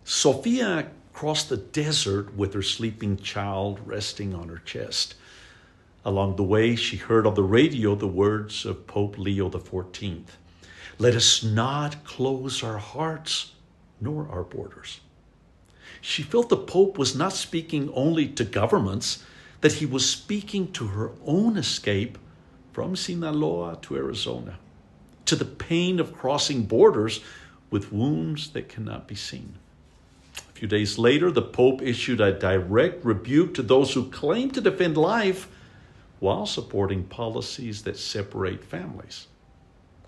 Sofía crossed the desert with her sleeping child resting on her chest. Along the way, she heard on the radio the words of Pope Leo XIV. Let us not close our hearts nor our borders. She felt the Pope was not speaking only to governments, that he was speaking to her own escape from Sinaloa to Arizona, to the pain of crossing borders with wounds that cannot be seen. A few days later, the Pope issued a direct rebuke to those who claim to defend life while supporting policies that separate families.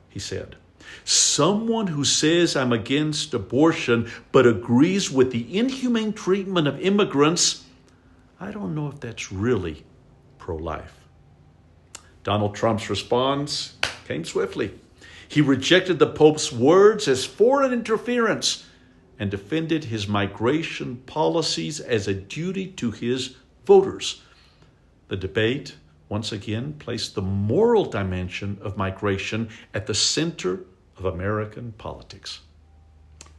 He said, someone who says I'm against abortion but agrees with the inhumane treatment of immigrants, I don't know if that's really pro-life. Donald Trump's response came swiftly. He rejected the Pope's words as foreign interference and defended his migration policies as a duty to his voters. The debate once again placed the moral dimension of migration at the center of American politics.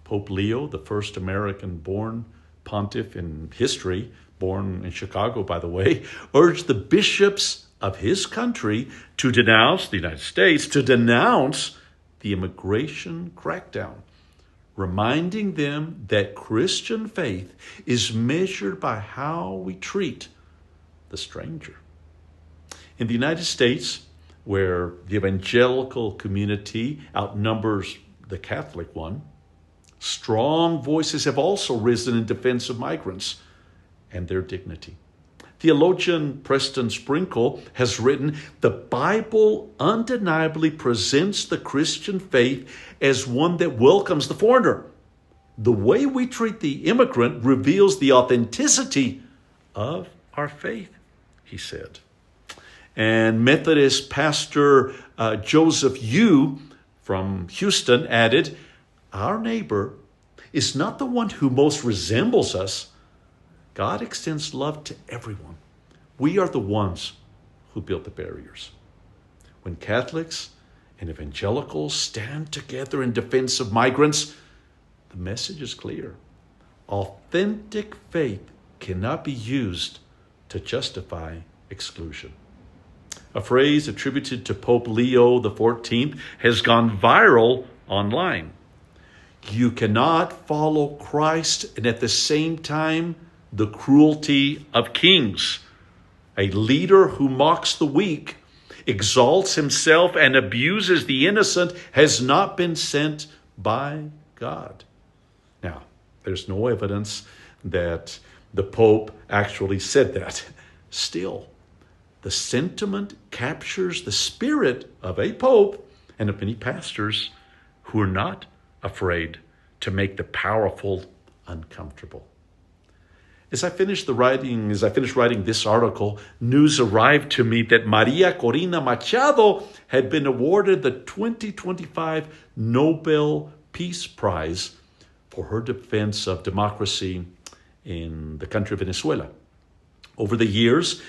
Pope Leo, the first American-born pontiff in history, born in Chicago, by the way, urged the bishops of his country to denounce the United States, to denounce the immigration crackdown, reminding them that Christian faith is measured by how we treat the stranger. In the United States, where the evangelical community outnumbers the Catholic one, strong voices have also risen in defense of migrants and their dignity. Theologian Preston Sprinkle has written, the Bible undeniably presents the Christian faith as one that welcomes the foreigner. The way we treat the immigrant reveals the authenticity of our faith, he said. And Methodist pastor Joseph Yu from Houston added, our neighbor is not the one who most resembles us. God extends love to everyone. We are the ones who built the barriers. When Catholics and evangelicals stand together in defense of migrants, the message is clear. Authentic faith cannot be used to justify exclusion. A phrase attributed to Pope Leo XIV has gone viral online. You cannot follow Christ and at the same time the cruelty of kings. A leader who mocks the weak, exalts himself, and abuses the innocent has not been sent by God. Now, there's no evidence that the Pope actually said that. Still, the sentiment captures the spirit of a Pope and of many pastors who are not afraid to make the powerful uncomfortable. As I finished writing this article, news arrived to me that Maria Corina Machado had been awarded the 2025 Nobel Peace Prize for her defense of democracy in the country of Venezuela. Over the years,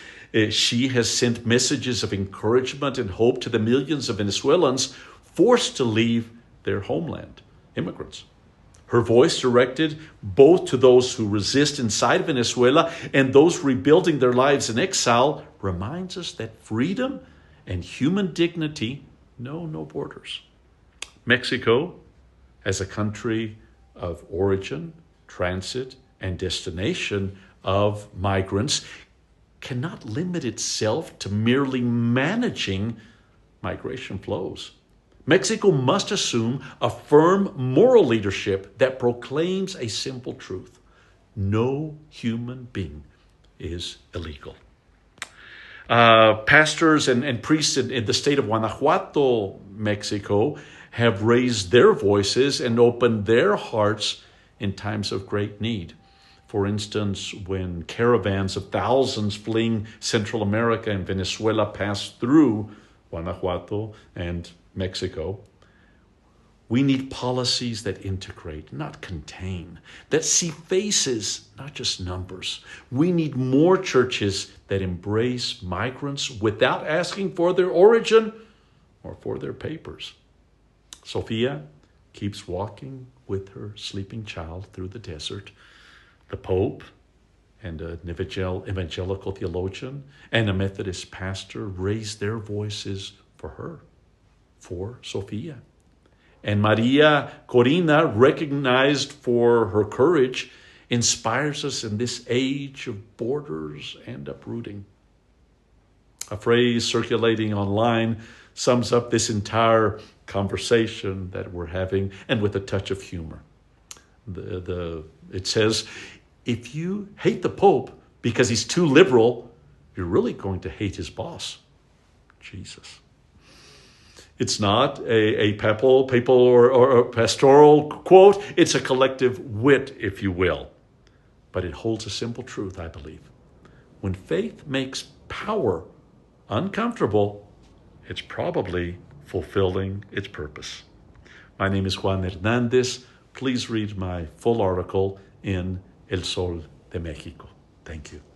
she has sent messages of encouragement and hope to the millions of Venezuelans forced to leave their homeland, immigrants. Her voice directed both to those who resist inside Venezuela and those rebuilding their lives in exile reminds us that freedom and human dignity know no borders. Mexico, as a country of origin, transit, and destination of migrants, cannot limit itself to merely managing migration flows. Mexico must assume a firm moral leadership that proclaims a simple truth. No human being is illegal. Pastors and priests in the state of Guanajuato, Mexico, have raised their voices and opened their hearts in times of great need. For instance, when caravans of thousands fleeing Central America and Venezuela passed through Guanajuato and Mexico, we need policies that integrate, not contain, that see faces, not just numbers. We need more churches that embrace migrants without asking for their origin or for their papers. Sofía keeps walking with with her sleeping child through the desert. The Pope and an evangelical theologian and a Methodist pastor raised their voices for her, for Sofía. And Maria Corina, recognized for her courage, inspires us in this age of borders and uprooting. A phrase circulating online sums up this entire conversation that we're having, and with a touch of humor. It says, if you hate the Pope because he's too liberal, you're really going to hate his boss, Jesus. It's not a papal or pastoral quote. It's a collective wit, if you will. But it holds a simple truth, I believe. When faith makes power uncomfortable, it's probably fulfilling its purpose. My name is Juan Hernandez. Please read my full article in El Sol de México. Thank you.